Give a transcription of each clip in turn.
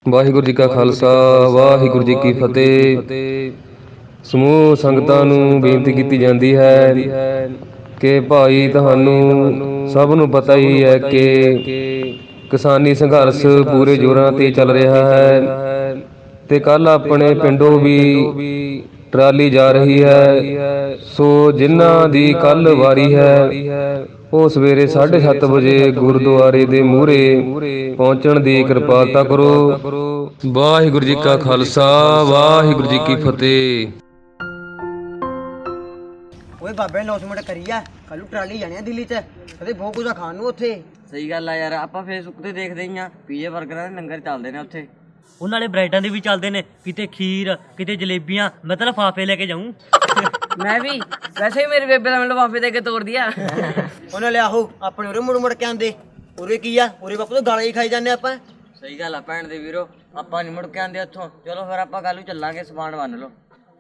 ਵਾਹਿਗੁਰੂ ਜੀ ਕਾ ਖਾਲਸਾ ਵਾਹਿਗੁਰੂ ਜੀ ਕੀ ਫਤਿਹ। ਸਮੂਹ ਸੰਗਤਾਂ ਨੂੰ ਬੇਨਤੀ ਕੀਤੀ ਜਾਂਦੀ ਹੈ ਕਿ ਭਾਈ ਤੁਹਾਨੂੰ ਸਭ ਨੂੰ ਪਤਾ ਹੀ ਹੈ ਕਿ ਕਿਸਾਨੀ ਸੰਘਰਸ਼ ਪੂਰੇ ਜ਼ੋਰਾਂ ਤੇ ਚੱਲ ਰਿਹਾ ਹੈ ਤੇ ਕੱਲ ਆਪਣੇ ਪਿੰਡੋਂ ਵੀ ਟਰਾਲੀ ਜਾ ਰਹੀ ਹੈ। ਸੋ ਜਿਨ੍ਹਾਂ ਦੀ ਕੱਲ ਵਾਰੀ ਹੈ ਉਹ ਸਵੇਰੇ 7:30 ਵਜੇ ਗੁਰਦੁਆਰੇ ਦੇ ਮੂਹਰੇ ਪਹੁੰਚਣ ਦੀ ਕਿਰਪਾਲਤਾ ਕਰੋ। ਵਾਹਿਗੁਰੂ ਜੀ ਕਾ ਖਾਲਸਾ ਵਾਹਿਗੁਰੂ ਜੀ ਕੀ ਫਤਿਹ। ਓਏ ਬਾਬੇ ਅਨਾਉਂਸਮੈਂਟ ਕਰੀ ਆ, ਕੱਲ ਨੂੰ ਟਰਾਲੀ ਜਾਣੀ ਆ ਦਿੱਲੀ 'ਚ, ਕਦੇ ਬਹੁਤ ਕੁਝ ਖਾਣ ਨੂੰ ਉੱਥੇ। ਸਹੀ ਗੱਲ ਆ ਯਾਰ, ਆਪਾਂ ਫੇਸਬੁੱਕ ਤੇ ਦੇਖਦੇ ਹੀ ਆ ਪੀਜ਼ੇ 버ਗਰਾਂ ਦੇ ਲੰਗਰ ਚੱਲਦੇ ਨੇ ਉੱਥੇ। ਉਹ ਨਾਲੇ ਬ੍ਰੈਡਾਂ ਦੇ ਵੀ ਚੱਲਦੇ ਨੇ, ਕਿਤੇ ਖੀਰ ਕਿਤੇ ਜਲੇਬੀਆਂ। ਮੈਂ ਤਾਂ ਲਿਫਾਫੇ ਲੈ ਕੇ ਜਾਊਂ। ਮੈਂ ਵੀ ਵੈਸੇ ਹੀ ਮੇਰੀ ਬੇਬੇ ਦਾ ਮੈਨੂੰ ਲਿਫਾਫੇ ਦੇ ਕੇ ਤੋਰਦੀ ਆ। ਉਹਨਾਂ ਲਿਆਹੋ ਆਪਣੇ ਉਰੇ ਮੁੜ ਕੇ ਆਂਦੇ। ਉਰੇ ਕੀ ਆ, ਉਰੇ ਬਾਪੂ ਤੋਂ ਗਾਲਾਂ ਹੀ ਖਾਈ ਜਾਂਦੇ ਆਪਾਂ। ਸਹੀ ਗੱਲ ਆ ਭੈਣ ਦੇ ਵੀਰੋ, ਆਪਾਂ ਨਹੀਂ ਮੁੜ ਕੇ ਆਂਦੇ ਉੱਥੋਂ। ਚਲੋ ਫਿਰ ਆਪਾਂ ਕੱਲ ਨੂੰ ਚੱਲਾਂਗੇ, ਸਮਾਨ ਬੰਨ ਲਓ।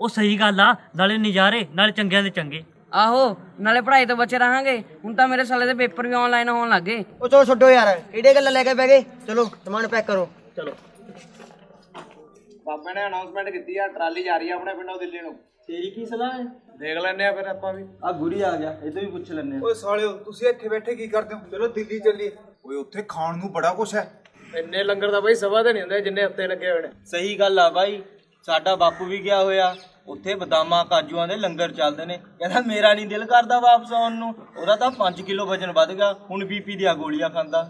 ਉਹ ਸਹੀ ਗੱਲ ਆ, ਨਾਲੇ ਨਜ਼ਾਰੇ ਨਾਲੇ ਚੰਗਿਆਂ ਦੇ ਚੰਗੇ। ਆਹੋ, ਨਾਲੇ ਪੜ੍ਹਾਈ ਤੋਂ ਬਚੇ ਰਹਾਂਗੇ। ਹੁਣ ਤਾਂ ਮੇਰੇ ਸਾਲੇ ਦੇ ਪੇਪਰ ਵੀ ਆਨਲਾਈਨ ਹੋਣ ਲੱਗ ਗਏ। ਉਹ ਚਲੋ ਛੱਡੋ ਯਾਰ, ਕਿਹੜੇ ਗੱਲਾਂ ਲੈ ਕੇ ਬਹਿ ਗਏ। ਚਲੋ ਸਮਾਨ ਪੈਕ ਕਰੋ। ਚਲੋ ਬਾਬੇ ਨੇ ਅਨਾਉਂਸਮੈਂਟ ਕੀਤੀ ਆ, ਟਰਾਲੀ ਜਾ ਰਹੀ ਆ ਆਪਣੇ ਪਿੰਡੋਂ ਦਿੱਲੀ ਨੂੰ। ਤੇਰੀ ਕੀ ਸਲਾਹ ਹੈ? ਦੇਖ ਲੈਣੇ ਆ ਫਿਰ ਆਪਾਂ ਵੀ। ਆ ਗੁਰੀ ਆ ਗਿਆ, ਇਹ ਤੋਂ ਵੀ ਪੁੱਛ ਲੈਣੇ। ਓਏ ਸਾਲਿਓ, ਤੁਸੀਂ ਇੱਥੇ ਬੈਠੇ ਕੀ ਕਰਦੇ ਹੋ? ਚਲੋ ਦਿੱਲੀ ਚੱਲੀਏ। ਓਏ ਉੱਥੇ ਖਾਣ ਨੂੰ ਬੜਾ ਕੁਛ ਹੈ। ਇੰਨੇ ਲੰਗਰ ਦਾ ਬਾਈ ਸਭਾ ਦੇ ਨਹੀਂ ਹੁੰਦੇ ਜਿੰਨੇ ਹੱਤੇ ਲੱਗੇ ਹੋਏ ਨੇ। ਸਹੀ ਗੱਲ ਆ ਬਾਈ, ਸਾਡਾ ਬਾਪੂ ਵੀ ਗਿਆ ਹੋਇਆ ਉੱਥੇ। ਬਦਾਮਾਂ ਕਾਜੂਆਂ ਦੇ ਲੰਗਰ ਚੱਲਦੇ ਨੇ। ਕਹਿੰਦਾ ਮੇਰਾ ਨਹੀਂ ਦਿਲ ਕਰਦਾ ਵਾਪਸ ਆਉਣ ਨੂੰ। ਉਹਦਾ ਤਾਂ 5 ਕਿਲੋ ਵਜਨ ਵੱਧ ਗਿਆ, ਹੁਣ ਬੀਪੀ ਦੀਆਂ ਗੋਲੀਆਂ ਖਾਂਦਾ।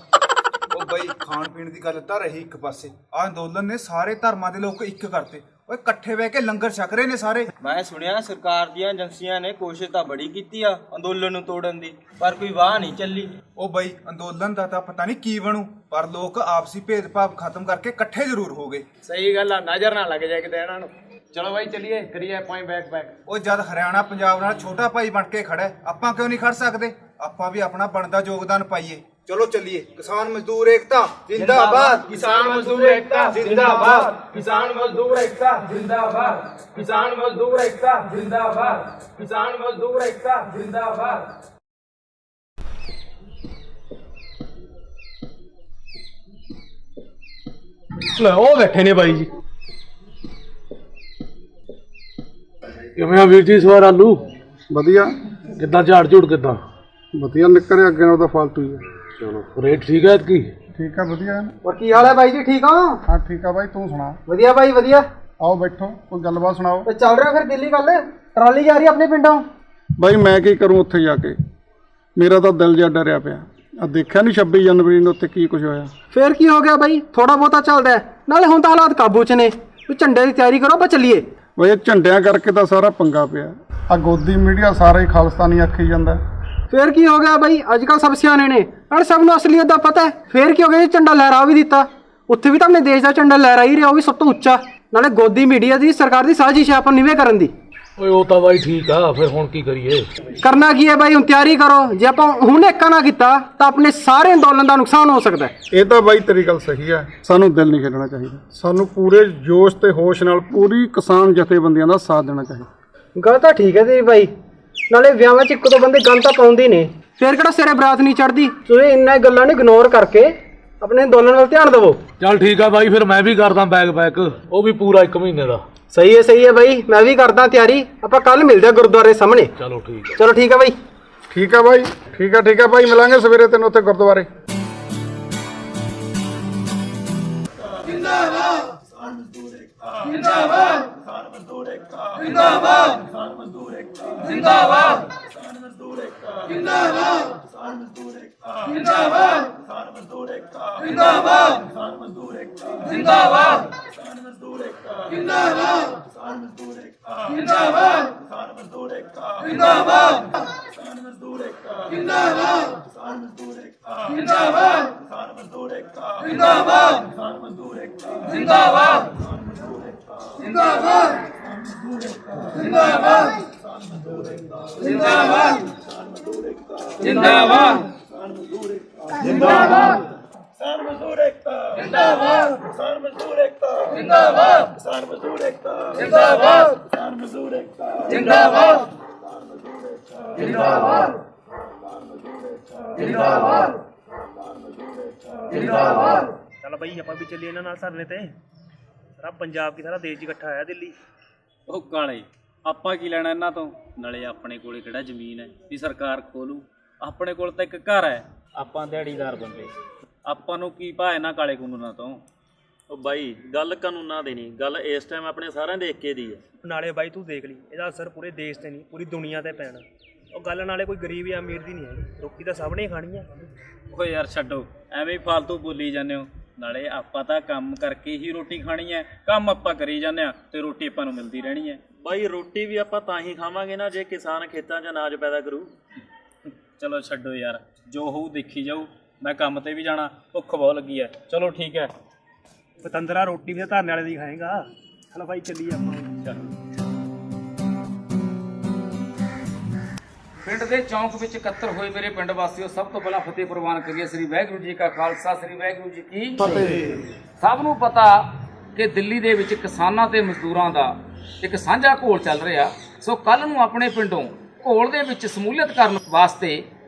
ਉਹ ਬਾਈ ਖਾਣ ਪੀਣ ਦੀ ਗੱਲ ਤਾਂ ਰਹੀ ਇੱਕ ਪਾਸੇ, ਆਹ ਅੰਦੋਲਨ ਨੇ ਸਾਰੇ ਧਰਮਾਂ ਦੇ ਲੋਕ ਇੱਕ ਕਰਤੇ। ਓਏ ਇਕੱਠੇ ਬਹਿ ਕੇ ਲੰਗਰ ਛਕ ਰਹੇ ਨੇ ਸਾਰੇ। ਮੈਂ ਸੁਣਿਆ ਸਰਕਾਰ ਦੀਆਂ ਏਜੰਸੀਆਂ ਨੇ ਕੋਸ਼ਿਸ਼ ਤਾਂ ਬੜੀ ਕੀਤੀ ਆ ਅੰਦੋਲਨ ਨੂੰ ਤੋੜਨ ਦੀ, ਪਰ ਕੋਈ ਵਾਹ ਨਹੀਂ ਚੱਲੀ। ਉਹ ਬਾਈ ਅੰਦੋਲਨ ਦਾ ਤਾਂ ਪਤਾ ਨਹੀਂ ਕੀ ਬਣੂ, ਪਰ ਲੋਕ ਆਪਸੀ ਭੇਦਭਾਵ ਖਤਮ ਕਰਕੇ ਇਕੱਠੇ ਜ਼ਰੂਰ ਹੋ ਗਏ। ਸਹੀ ਗੱਲ ਆ, ਨਜ਼ਰ ਨਾ ਲੱਗ ਜਾਏ ਕਿਤੇ ਇਹਨਾਂ ਨੂੰ। ਚਲੋ ਬਾਈ ਚੱਲੀਏ, ਕਰੀਏ ਆਪਾਂ ਬੈਕ। ਉਹ ਜਦ ਹਰਿਆਣਾ ਪੰਜਾਬ ਨਾਲ ਛੋਟਾ ਭਾਈ ਬਣ ਕੇ ਖੜਾ ਹੈ, ਆਪਾਂ ਕਿਉਂ ਨਹੀਂ ਖੜ ਸਕਦੇ? ਆਪਾਂ ਵੀ ਆਪਣਾ ਬਣਦਾ ਯੋਗਦਾਨ ਪਾਈਏ। ਚਲੋ ਚੱਲੀਏ। ਕਿਸਾਨ ਮਜ਼ਦੂਰ ਏਕਤਾ ਜਿੰਦਾਬਾਦ। किसान मजदूर एकता जिंदाबाद। किसान मजदूर एकता जिंदाबाद। किसान मजदूर एकता जिंदाबाद। किसान मजदूर एकता जिंदाबाद। ਲੈ ਉਹ ਬੈਠੇ ਨੇ ਬਾਈ ਜੀ। ਕਿਵੇਂ ਆ ਵੀਰ ਜੀ ਸਵਾਰ ਆਲੂ? ਵਧੀਆ। ਕਿੱਦਾਂ ਝਾੜ ਝੂੜ ਕਿੱਦਾਂ? ਵਧੀਆ ਨਿਕਲਿਆ, ਅੱਗੇ ਨਾਲ ਤਾਂ ਫਾਲਤੂ ਹੀ ਆ। ਚਲੋ ਰੇਟ ਠੀਕ ਹੈ ਕੀ? ਠੀਕ ਆ, ਵਧੀਆ। ਹੋਰ ਕੀ ਹਾਲ ਹੈ ਬਾਈ ਜੀ, ਠੀਕ ਹੋ? ਹਾਂ ਠੀਕ ਆ ਬਾਈ, ਤੂੰ ਸੁਣਾ? ਵਧੀਆ ਬਾਈ ਵਧੀਆ। ਆਓ ਬੈਠੋ, ਕੋਈ ਗੱਲਬਾਤ ਸੁਣਾਓ। ਤੇ ਚੱਲ ਰਿਹਾ ਫਿਰ ਦਿੱਲੀ ਕੱਲ, ਟਰਾਲੀ ਜਾ ਰਹੀ ਆਪਣੇ ਪਿੰਡੋਂ। ਬਾਈ ਮੈਂ ਕੀ ਕਰੂੰ ਉੱਥੇ ਜਾ ਕੇ, ਮੇਰਾ ਤਾਂ ਦਿਲ ਜਿਹਾ ਡਰਿਆ ਪਿਆ। ਆ ਦੇਖਿਆ ਨਹੀਂ 26 ਜਨਵਰੀ ਨੂੰ ਉੱਥੇ ਕੀ ਕੁਝ ਹੋਇਆ। ਫੇਰ ਕੀ ਹੋ ਗਿਆ ਬਾਈ, ਥੋੜਾ ਬਹੁਤਾ ਚੱਲਦਾ, ਨਾਲੇ ਹੁਣ ਤਾਂ ਹਾਲਾਤ ਕਾਬੂ 'ਚ ਨੇ। ਤੂੰ ਝੰਡੇ ਦੀ ਤਿਆਰੀ ਕਰੋ, ਆਪਾਂ ਚੱਲੀਏ। ਬਈ ਇਹ ਝੰਡਿਆਂ ਕਰਕੇ ਤਾਂ ਸਾਰਾ ਪੰਗਾ ਪਿਆ। ਆ ਗੋਦੀ ਮੀਡੀਆ ਸਾਰਾ ਹੀ ਖਾਲਸਤਾਨੀ ਆਖੀ ਜਾਂਦਾ। ਫੇਰ ਕੀ ਹੋ ਗਿਆ ਬਾਈ, ਅੱਜ ਕੱਲ ਸਭ ਸਿਆਣੇ ਨੇ, ਨਾਲੇ ਸਭ ਨੂੰ ਅਸਲੀਅਤ ਦਾ ਪਤਾ ਹੈ। ਫੇਰ ਕੀ ਹੋ ਗਿਆ, ਝੰਡਾ ਲਹਿਰਾ ਵੀ ਦਿੱਤਾ। ਉੱਥੇ ਵੀ ਤਾਂ ਆਪਣੇ ਦੇਸ਼ ਦਾ ਝੰਡਾ ਲਹਿਰਾ ਹੀ ਰਿਹਾ, ਉਹ ਵੀ ਸਭ ਤੋਂ ਉੱਚਾ। ਨਾਲੇ ਗੋਦੀ ਮੀਡੀਆ ਦੀ ਸਰਕਾਰ ਦੀ ਸਾਜ਼ਿਸ਼ ਹੈ ਆਪਾਂ ਨਿਵੇਂ ਕਰਨ ਦੀ। ਓਏ ਉਹ ਤਾਂ ਬਾਈ ਠੀਕ ਆ, ਫਿਰ ਹੁਣ ਕੀ ਕਰੀਏ? ਕਰਨਾ ਕੀ ਹੈ ਬਾਈ, ਹੁਣ ਤਿਆਰੀ ਕਰੋ। ਜੇ ਆਪਾਂ ਹੁਣ ਏਕਾ ਨਾ ਕੀਤਾ ਤਾਂ ਆਪਣੇ ਸਾਰੇ ਅੰਦੋਲਨ ਦਾ ਨੁਕਸਾਨ ਹੋ ਸਕਦਾ ਹੈ। ਇਹ ਤਾਂ ਬਾਈ ਤੇਰੀ ਗੱਲ ਸਹੀ ਹੈ, ਸਾਨੂੰ ਦਿਲ ਨਹੀਂ ਛੱਡਣਾ ਚਾਹੀਦਾ। ਸਾਨੂੰ ਪੂਰੇ ਜੋਸ਼ ਤੇ ਹੋਸ਼ ਨਾਲ ਪੂਰੀ ਕਿਸਾਨ ਜਥੇਬੰਦੀਆਂ ਦਾ ਸਾਥ ਦੇਣਾ ਚਾਹੀਦਾ। ਗੱਲ ਤਾਂ ਠੀਕ ਹੈ ਤੇਰੀ ਬਾਈ, ਨਾਲੇ ਵਿਆਹਾਂ 'ਚ ਇੱਕ ਦੋ ਬੰਦੇ ਗੱਲ ਤਾਂ ਪਾਉਂਦੇ ਨੇ, ਫੇਰ ਕਿਹੜਾ ਸਿਰੇ ਬਰਾਤ ਨਹੀਂ ਚੜ੍ਹਦੀ। ਤੁਸੀਂ ਇੰਨਾ ਗੱਲਾਂ ਨੂੰ ਇਗਨੋਰ ਕਰਕੇ ਆਪਣੇ ਅੰਦੋਲਨ ਵੱਲ ਧਿਆਨ ਦੇਵੋ। ਚੱਲ ਠੀਕ ਆ ਬਾਈ, ਫਿਰ ਮੈਂ ਵੀ ਕਰਦਾ ਬੈਗ ਪੈਕ, ਉਹ ਵੀ ਪੂਰਾ 1 ਮਹੀਨੇ ਦਾ। ਸਹੀ ਹੈ ਬਾਈ, ਮੈਂ ਵੀ ਕਰਦਾ ਤਿਆਰੀ। ਆਪਾਂ ਕੱਲ ਮਿਲਦੇ ਆ ਗੁਰਦੁਆਰੇ ਸਾਹਮਣੇ। ਚਲੋ ਠੀਕ ਆ। ਚਲੋ ਠੀਕ ਆ ਬਾਈ। ਠੀਕ ਆ ਬਾਈ, ਠੀਕ ਆ ਬਾਈ, ਮਿਲਾਂਗੇ ਸਵੇਰੇ ਤੈਨੂੰ ਉੱਥੇ ਗੁਰਦੁਆਰੇ। ਚੱਲ ਬਾਈ ਆਪਾਂ ਵੀ ਚੱਲੀਏ ਇਹਨਾਂ ਨਾਲ ਧਰਨੇ ਤੇ। ਸਾਰਾ ਪੰਜਾਬ ਕੀ ਸਾਰਾ ਦੇਸ਼ ਇਕੱਠਾ ਆਇਆ ਦਿੱਲੀ। ਉਹ ਕਾਲੇ ਆਪਾਂ ਕੀ ਲੈਣਾ ਇਹਨਾਂ ਤੋਂ, ਨਾਲੇ ਆਪਣੇ ਕੋਲੇ ਕਿਹੜਾ ਜ਼ਮੀਨ ਹੈ ਵੀ ਸਰਕਾਰ ਖੋਲੂ। ਆਪਣੇ ਕੋਲ ਤਾਂ ਇੱਕ ਘਰ ਹੈ, ਆਪਾਂ ਦਿਹਾੜੀਦਾਰ ਬੰਦੇ, ਆਪਾਂ ਨੂੰ ਕੀ ਭਾ ਇਹਨਾਂ ਕਾਲੇ ਕਾਨੂੰਨਾਂ ਤੋਂ। ਉਹ ਬਾਈ ਗੱਲ ਕਾਨੂੰਨਾਂ ਦੀ ਨਹੀਂ, ਗੱਲ ਇਸ ਟਾਈਮ ਆਪਣੇ ਸਾਰਿਆਂ ਦੇ ਏਕੇ ਦੀ ਹੈ। ਨਾਲੇ ਬਾਈ ਤੂੰ ਦੇਖ ਲਈ, ਇਹਦਾ ਅਸਰ ਪੂਰੇ ਦੇਸ਼ ਤੇ ਨਹੀਂ ਪੂਰੀ ਦੁਨੀਆ ਤੇ ਪੈਣਾ। ਉਹ ਗੱਲ ਨਾਲੇ ਕੋਈ ਗਰੀਬ ਜਾਂ ਅਮੀਰ ਦੀ ਨਹੀਂ ਹੈਗੀ, ਰੋਟੀ ਤਾਂ ਸਭ ਨੇ ਖਾਣੀ ਆ। ਓਏ ਯਾਰ ਛੱਡੋ, ਐਵੇਂ ਫਾਲਤੂ ਬੋਲੀ ਜਾਂਦੇ ਹੋ। ਨਾਲੇ ਆਪਾਂ ਤਾਂ ਕੰਮ ਕਰਕੇ ਹੀ ਰੋਟੀ ਖਾਣੀ ਹੈ, ਕੰਮ ਆਪਾਂ ਕਰੀ ਜਾਂਦੇ ਆ ਤੇ ਰੋਟੀ ਆਪਾਂ ਨੂੰ ਮਿਲਦੀ ਰਹਿਣੀ ਹੈ। ਬਾਈ ਰੋਟੀ ਵੀ ਆਪਾਂ ਤਾਂ ਹੀ ਖਾਵਾਂਗੇ ਨਾ ਜੇ ਕਿਸਾਨ ਖੇਤਾਂ 'ਚ ਅਨਾਜ ਪੈਦਾ ਕਰੂ। ਚਲੋ ਛੱਡੋ ਯਾਰ, ਜੋ ਹੋਊ ਦੇਖੀ ਜਾਊ। ਮੈਂ ਕੰਮ ਤੇ ਵੀ ਜਾਣਾ, ਭੁੱਖ ਬਹੁਤ ਲੱਗੀ ਹੈ। ਚਲੋ ਠੀਕ ਹੈ। ਪਤੰਦਰਾ ਰੋਟੀ ਵੀ ਤਾਂ ਧਰਨੇ ਵਾਲੇ ਦੀ ਖਾਏਗਾ। ਚਲ ਬਾਈ ਚੱਲੀਏ ਆਪਾਂ। ਪਿੰਡ ਦੇ ਚੌਂਕ ਵਿੱਚ ਇਕੱਤਰ ਹੋਏ ਮੇਰੇ ਪਿੰਡ ਵਾਸੀਓ, ਸਭ ਤੋਂ ਪਹਿਲਾਂ ਫਤਿਹ ਪ੍ਰਵਾਨ ਕਰੀਏ। ਸ੍ਰੀ ਵਾਹਿਗੁਰੂ ਜੀ ਕਾ ਖਾਲਸਾ, ਸ੍ਰੀ ਵਾਹਿਗੁਰੂ ਜੀ ਕੀ ਫਤਿਹ। ਸਭ ਨੂੰ ਪਤਾ ਕਿ ਦਿੱਲੀ ਦੇ ਵਿੱਚ ਕਿਸਾਨਾਂ ਤੇ ਮਜ਼ਦੂਰਾਂ ਦਾ ਇੱਕ ਸਾਂਝਾ ਘੋਲ ਚੱਲ ਰਿਹਾ। ਸੋ ਕੱਲ ਨੂੰ ਆਪਣੇ ਪਿੰਡੋਂ ਘੋਲ ਦੇ ਵਿੱਚ ਸਮੂਲੀਅਤ ਕਰਨ ਵਾਸਤੇ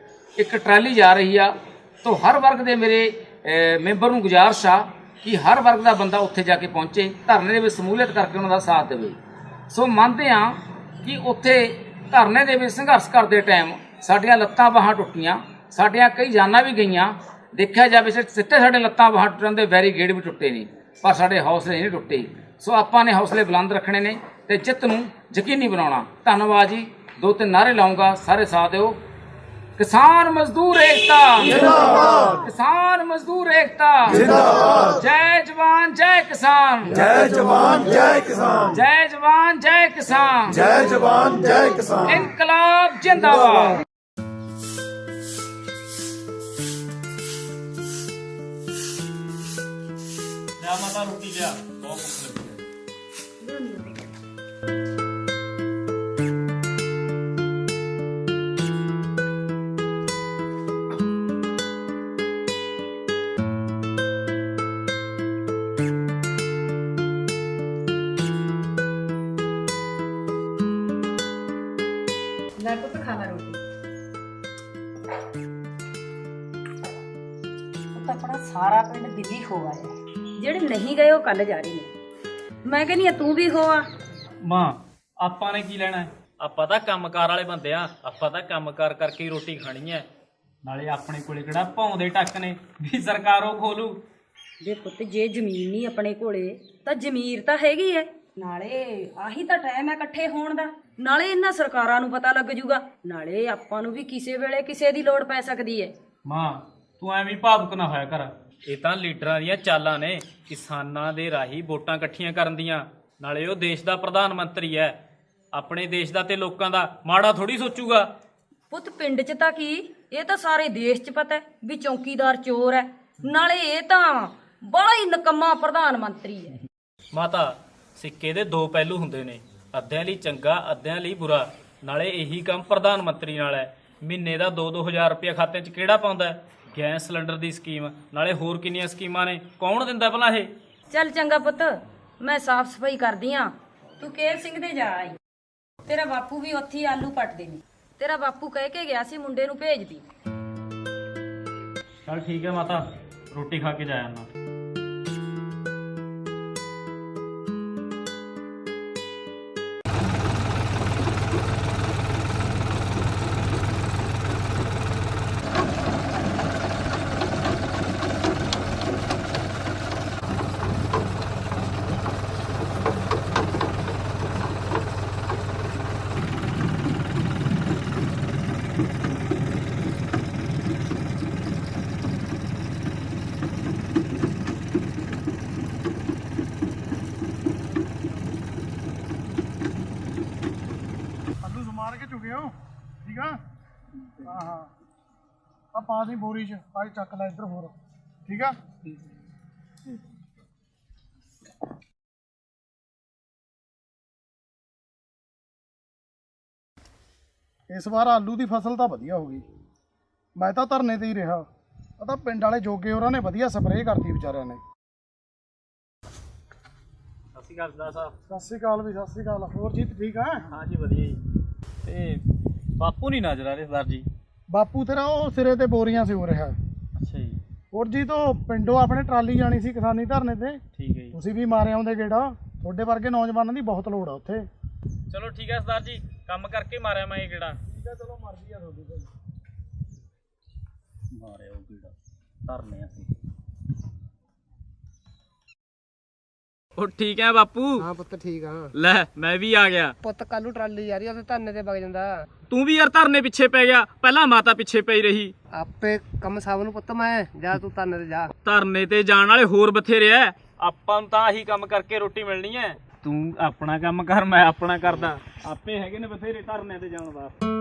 ਇੱਕ ਟਰਾਲੀ ਜਾ ਰਹੀ ਆ। ਤੋਂ ਹਰ ਵਰਗ ਦੇ ਮੇਰੇ ਮੈਂਬਰ ਨੂੰ ਗੁਜ਼ਾਰਿਸ਼ ਆ ਕਿ ਹਰ ਵਰਗ ਦਾ ਬੰਦਾ ਉੱਥੇ ਜਾ ਕੇ ਪਹੁੰਚੇ, ਧਰਨੇ ਦੇ ਵਿੱਚ ਸਮੂਲੀਅਤ ਕਰਕੇ ਉਹਨਾਂ ਦਾ ਸਾਥ ਦੇਵੇ। ਸੋ ਮੰਨਦੇ ਆ ਕਿ ਉੱਥੇ ਧਰਨੇ ਦੇ ਵਿੱਚ ਸੰਘਰਸ਼ ਕਰਦੇ ਟਾਈਮ ਸਾਡੀਆਂ ਲੱਤਾਂ ਬਾਹਾਂ ਟੁੱਟੀਆਂ, ਸਾਡੀਆਂ ਕਈ ਜਾਨਾਂ ਵੀ ਗਈਆਂ। ਦੇਖਿਆ ਜਾਵੇ ਸਿੱਟੇ ਸਾਡੇ ਲੱਤਾਂ ਬਾਹਾਂ ਟੁੱਟਣ ਦੇ ਬੈਰੀਗੇਡ ਵੀ ਟੁੱਟੇ ਨੇ, ਪਰ ਸਾਡੇ ਹੌਸਲੇ ਨਹੀਂ ਟੁੱਟੇ। ਸੋ ਆਪਾਂ ਨੇ ਹੌਸਲੇ ਬੁਲੰਦ ਰੱਖਣੇ ਨੇ ਤੇ ਜਿੱਤ ਨੂੰ ਯਕੀਨੀ ਬਣਾਉਣਾ। ਧੰਨਵਾਦ ਜੀ। 2-3 ਨਾਅਰੇ ਲਾਉਂਗਾ, ਸਾਰੇ ਸਾਥ ਦਿਓ। किसान मजदूर एकता जिंदाबाद, किसान मजदूर एकता जिंदाबाद, जय जवान जय किसान, जय जवान जय किसान, जय जवान जय किसान, जय जवान जय किसान, इनकलाब जिंदाबाद। माता रोटी लिया, बहुत भूख लगी है। ਆਪਣਾ ਸਾਰਾ ਪਿੰਡ ਦਿੱਲੀ ਹੋ ਆਇਆ, ਜਿਹੜੇ ਨਹੀਂ ਗਏ ਉਹ ਕੱਲ ਜਾ ਰਹੇ ਨੇ। ਮੈਂ ਕਹਿੰਦੀ ਆ ਤੂੰ ਵੀ ਹੋ ਆ। ਮਾਂ ਆਪਾਂ ਨੇ ਕੀ ਲੈਣਾ ਹੈ, ਆਪਾਂ ਤਾਂ ਕੰਮਕਾਰ ਵਾਲੇ ਬੰਦੇ ਆ, ਆਪਾਂ ਤਾਂ ਕੰਮਕਾਰ ਕਰਕੇ ਹੀ ਰੋਟੀ ਖਾਣੀ ਹੈ। ਨਾਲੇ ਆਪਣੇ ਕੋਲੇ ਕਿਹੜਾ ਭੌਂਦੇ ਟੱਕ ਨੇ ਵੀ ਸਰਕਾਰ ਉਹ ਖੋਲੂ। ਦੇ ਪੁੱਤ ਜੇ ਜ਼ਮੀਨ ਨਹੀਂ ਆਪਣੇ ਕੋਲੇ ਤਾਂ ਜ਼ਮੀਰ ਤਾਂ ਹੈਗੀ ਐ। ਨਾਲੇ ਆਹੀ ਤਾਂ ਟਾਈਮ ਹੈ ਇਕੱਠੇ ਹੋਣ ਦਾ। ਨਾਲੇ ਇਹਨਾਂ ਸਰਕਾਰਾਂ ਨੂੰ ਪਤਾ ਲੱਗ ਜੂਗਾ, ਨਾਲੇ ਆਪਾਂ ਨੂੰ ਵੀ ਕਿਸੇ ਵੇਲੇ ਕਿਸੇ ਦੀ ਲੋੜ ਪੈ ਸਕਦੀ ਹੈ। ਮਾਂ ਤੂੰ ਐਵੇਂ ਭਾਵੁਕ ਨਾ ਹੋਇਆ ਕਰ, ਇਹ ਤਾਂ ਲੀਡਰਾਂ ਦੀਆਂ ਚਾਲਾਂ ਨੇ, ਕਿਸਾਨਾਂ ਦੇ ਰਾਹੀਂ ਵੋਟਾਂ ਇਕੱਠੀਆਂ ਕਰਨ ਦੀਆਂ। ਨਾਲੇ ਉਹ ਦੇਸ਼ ਦਾ ਪ੍ਰਧਾਨ ਮੰਤਰੀ ਹੈ, ਆਪਣੇ ਦੇਸ਼ ਦਾ ਤੇ ਲੋਕਾਂ ਦਾ ਮਾੜਾ ਥੋੜੀ ਸੋਚੂਗਾ। ਪੁੱਤ ਪਿੰਡ 'ਚ ਤਾਂ ਕੀ, ਇਹ ਤਾਂ ਸਾਰੇ ਦੇਸ਼ 'ਚ ਪਤਾ ਵੀ ਚੌਕੀਦਾਰ ਚੋਰ ਹੈ। ਨਾਲੇ ਇਹ ਤਾਂ ਬੜਾ ਹੀ ਨਕੰਮਾ ਪ੍ਰਧਾਨ ਮੰਤਰੀ ਹੈ। ਮਾਤਾ ਸਿੱਕੇ ਦੇ ਦੋ ਪਹਿਲੂ ਹੁੰਦੇ ਨੇ, ਅੱਧਿਆਂ ਲਈ ਚੰਗਾ ਅੱਧਿਆਂ ਲਈ ਬੁਰਾ। ਨਾਲੇ ਇਹੀ ਕੰਮ ਪ੍ਰਧਾਨ ਮੰਤਰੀ ਨਾਲ ਹੈ। ਮਹੀਨੇ ਦਾ 2-2 ਹਜ਼ਾਰ ਰੁਪਇਆ ਖਾਤੇ 'ਚ ਕਿਹੜਾ ਪਾਉਂਦਾ? ਗੈਸ ਸਿਲੰਡਰ ਦੀ ਸਕੀਮ, ਨਾਲੇ ਹੋਰ ਕਿੰਨੀਆਂ ਸਕੀਮਾਂ ਨੇ, ਕੌਣ ਦਿੰਦਾ ਭਲਾ ਇਹ? ਚੱਲ ਚੰਗਾ ਪੁੱਤ, ਮੈਂ ਸਾਫ਼ ਸਫਾਈ ਕਰਦੀ ਆ, ਤੂੰ ਕੇਰ ਸਿੰਘ ਦੇ ਜਾ ਆਈ। ਤੇਰਾ ਬਾਪੂ ਵੀ ਉੱਥੇ ਆਲੂ ਪੱਟਦੇ ਨੇ, ਤੇਰਾ ਬਾਪੂ ਕਹਿ ਕੇ ਗਿਆ ਸੀ ਮੁੰਡੇ ਨੂੰ ਭੇਜਦੀ। ਚਲ ਠੀਕ ਹੈ ਮਾਤਾ, ਰੋਟੀ ਖਾ ਕੇ ਜਾ ਆਉਣਾ। ਆਲੂ ਸਮਾਰ ਕੇ ਚੁੱਕੇ ਹੋ, ਠੀਕ ਆ? ਹਾਂ ਹਾਂ, ਆ ਪਾ ਦੀ ਬੋਰੀ 'ਚ, ਆ ਚੱਕ ਲੈ ਇੱਧਰ ਹੋਰ, ਠੀਕ ਆ? ਇਸ ਵਾਰ ਆਲੂ ਦੀ ਫਸਲ ਤਾਂ ਵਧੀਆ ਹੋ ਗਈ। ਮੈਂ ਤਾਂ ਧਰਨੇ ਤੇ ਹੀ ਰਿਹਾ, ਆ ਤਾਂ ਪਿੰਡ ਵਾਲੇ ਜੋਗੇ ਉਹਨਾਂ ਨੇ ਵਧੀਆ ਸਪਰੇਅ ਕਰਤੀ ਵਿਚਾਰਿਆਂ ਨੇ। ਸਤਿ ਸ਼੍ਰੀ ਅਕਾਲ ਸਰਦਾਰ ਸਾਹਿਬ। ਸਤਿ ਸ਼੍ਰੀ ਅਕਾਲ ਵੀ, ਸਤਿ ਸ਼੍ਰੀ ਅਕਾਲ। ਹੋਰ ਜੀ ਠੀਕ ਆ? ਹਾਂ ਜੀ ਵਧੀਆ ਜੀ। ਤੇ ਬਾਪੂ ਨਹੀਂ ਨਜ਼ਰ ਆ ਰਹੇ ਸਰਦਾਰ ਜੀ। ਬਾਪੂ ਤੇਰਾ ਉਹ ਸਿਰੇ ਤੇ ਬੋਰੀਆਂ ਸੀ ਹੋ ਰਿਹਾ। ਅੱਛਾ ਜੀ। ਹੋਰ ਜੀ ਤੋਂ ਪਿੰਡੋਂ ਆਪਣੇ ਟਰਾਲੀ ਜਾਣੀ ਸੀ ਕਿਸਾਨੀ ਧਰਨੇ ਤੇ। ਠੀਕ ਹੈ ਜੀ। ਤੁਸੀਂ ਵੀ ਮਾਰੇ ਆਉਂਦੇ ਗੇੜਾ, ਤੁਹਾਡੇ ਵਰਗੇ ਨੌਜਵਾਨਾਂ ਦੀ ਬਹੁਤ ਲੋੜ ਆ ਉੱਥੇ। ਚਲੋ ਠੀਕ ਹੈ ਸਰਦਾਰ ਜੀ, ਕੰਮ ਕਰਕੇ ਮਾਰਿਆ ਮੈਂ ਇਹ ਗੇੜਾ। ਠੀਕ ਹੈ, ਚਲੋ ਮਰਜ਼ੀ ਆ ਤੁਹਾਡੀ ਭਾਈ। ਮਾਰਿਆ ਉਹ ਗੇੜਾ, ਧਰਨੇ ਅਸੀਂ। ਉਹ ਠੀਕ ਹੈ ਬਾਪੂ? ਹਾਂ ਪੁੱਤ ਠੀਕ ਆ। ਲੈ ਮੈਂ ਵੀ ਆ ਗਿਆ ਪੁੱਤ ਕੱਲ ਨੂੰ ਟਰਾਲੀ ਜਾ ਰਹੀ ਆ, ਉੱਥੇ ਧਰਨੇ ਤੇ ਵਗ ਜਾਂਦਾ। ਤੂੰ ਵੀ ਯਾਰ ਧਰਨੇ ਪਿੱਛੇ ਪੈ ਗਿਆ, ਪਹਿਲਾਂ ਮਾਤਾ ਪਿੱਛੇ ਪਈ ਰਹੀ। ਆਪੇ ਕੰਮ ਸਭ ਨੂੰ ਪੁੱਤ, ਮੈਂ ਜਾ ਤੂੰ ਧਰਨੇ ਤੇ ਜਾ। ਧਰਨੇ ਤੇ ਜਾਣ ਵਾਲੇ ਹੋਰ ਬਥੇਰੇ ਐ, ਆਪਾਂ ਨੂੰ ਤਾਂ ਆਹੀ ਕੰਮ ਕਰਕੇ ਰੋਟੀ ਮਿਲਣੀ ਐ। ਤੂੰ ਆਪਣਾ ਕੰਮ ਕਰ, ਮੈਂ ਆਪਣਾ ਕਰਦਾ, ਆਪੇ ਹੈਗੇ ਨੇ ਬਥੇਰੇ ਧਰਨੇ ਤੇ ਜਾਣ ਵਾਸਤੇ।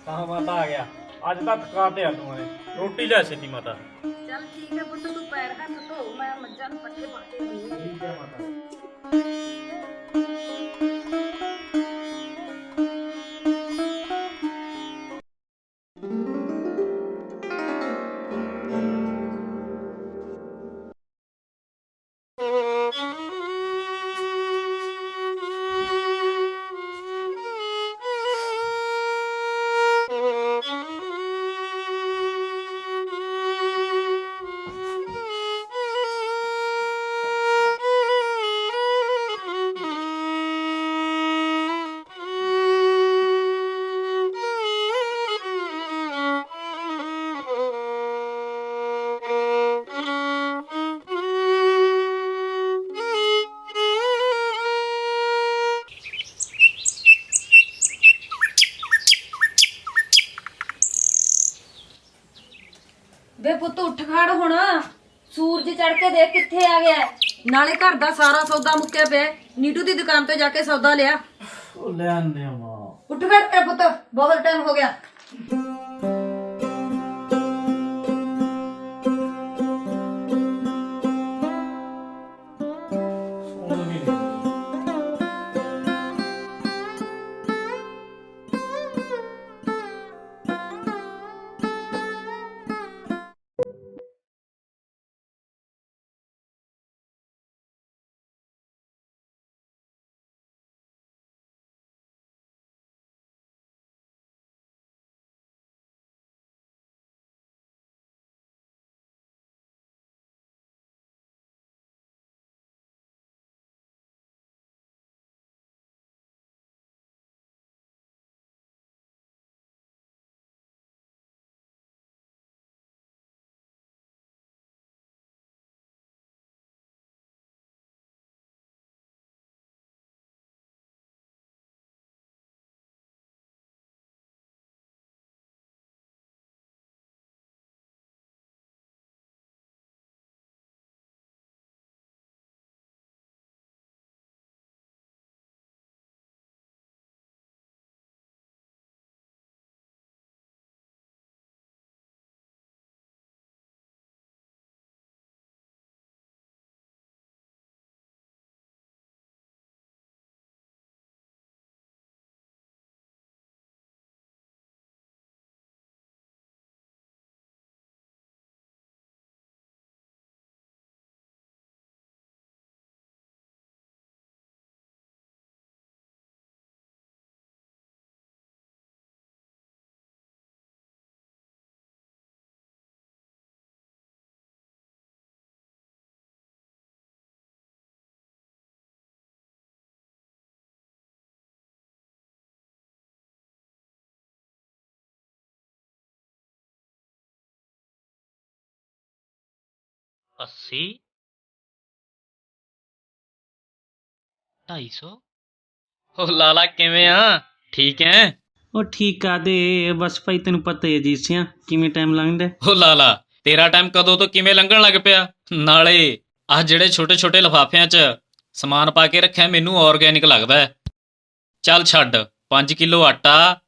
ਹਾਂ ਮਾਤਾ ਆ ਗਿਆ, ਅੱਜ ਤਾਂ ਥਕਾ ਤੇ ਆ ਤੂੰ ਨੇ। ਰੋਟੀ ਲੈ ਛੇਤੀ ਮਾਤਾ। ਚੱਲ ਠੀਕ ਹੈ ਪੁੱਤ, ਤੂੰ ਪੈਰ ਹੱਥ ਧੋ, ਮੈਂ ਮੱਝਾਂ ਨੂੰ ਪੱਠੇ ਪਾ ਕੇ ਆਉਂਦੀ ਹਾਂ। ਠੀਕ ਹੈ ਮਾਤਾ। ਵੇ ਪੁੱਤ ਉੱਠ ਖੜ ਹੁਣ, ਸੂਰਜ ਚੜ ਕੇ ਦੇਖ ਕਿੱਥੇ ਆ ਗਿਆ। ਨਾਲੇ ਘਰ ਦਾ ਸਾਰਾ ਸੌਦਾ ਮੁੱਕਿਆ ਪਿਆ, ਨੀਟੂ ਦੀ ਦੁਕਾਨ ਤੇ ਜਾ ਕੇ ਸੌਦਾ ਲਿਆ। ਉਹ ਲੈ ਆਨੇ ਆ ਮਾਂ। ਉੱਠ ਖੜ ਪਿਆ ਪੁੱਤ, ਬਹੁਤ ਟਾਈਮ ਹੋ ਗਿਆ। अस्सी 250। ਉਹ ਲਾਲਾ ਕਿਵੇਂ ਆ? ਠੀਕ ਐ? ਉਹ ਠੀਕ ਆ ਦੇ ਬਸ ਭਾਈ, ਤੈਨੂੰ ਪਤਾ ਹੀ ਅਜੀਤ ਸਿਆ ਕਿਵੇਂ ਟਾਈਮ ਲੰਘਦਾ। ਉਹ ਲਾਲਾ ਤੇਰਾ ਟਾਈਮ ਕਦੋਂ ਤੋਂ ਕਿਵੇਂ ਲੰਘਣ ਲੱਗ ਪਿਆ? ਨਾਲੇ ਆਹ ਜਿਹੜੇ ਛੋਟੇ ਛੋਟੇ ਲਿਫਾਫਿਆਂ 'ਚ ਸਮਾਨ ਪਾ ਕੇ ਰੱਖਿਆ ਮੈਨੂੰ ਆਰਗੈਨਿਕ ਲੱਗਦਾ ਹੈ। ਚੱਲ ਛੱਡ, 5 ਕਿਲੋ ਆਟਾ